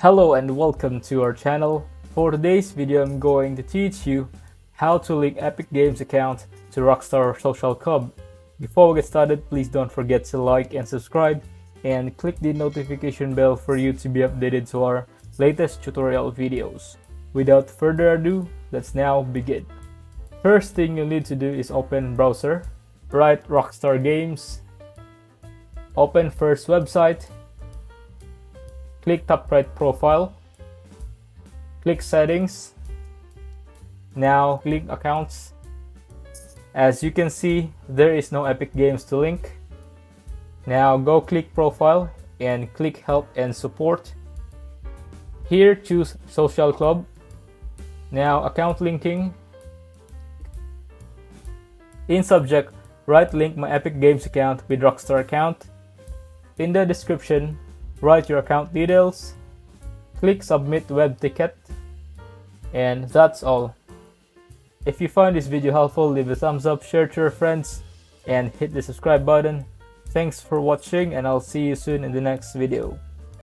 Hello and welcome to our channel. For today's video, I'm going to teach you how to link Epic Games account to Rockstar Social Club. Before we get started, please don't forget to like and subscribe and click the notification bell for you to be updated to our latest tutorial videos. Without further ado, let's now begin. First thing you'll need to do is open browser, write Rockstar Games, open first website, click top right profile, click settings, now link accounts. As you can see, there is no Epic Games to link. Now go click profile and click help and support. Here choose social club. Now account linking. In subject, write link my Epic Games account with Rockstar account. In the description, write your account details, click submit web ticket, and that's all. If you find this video helpful, leave a thumbs up, share to your friends, and hit the subscribe button. Thanks for watching, and I'll see you soon in the next video.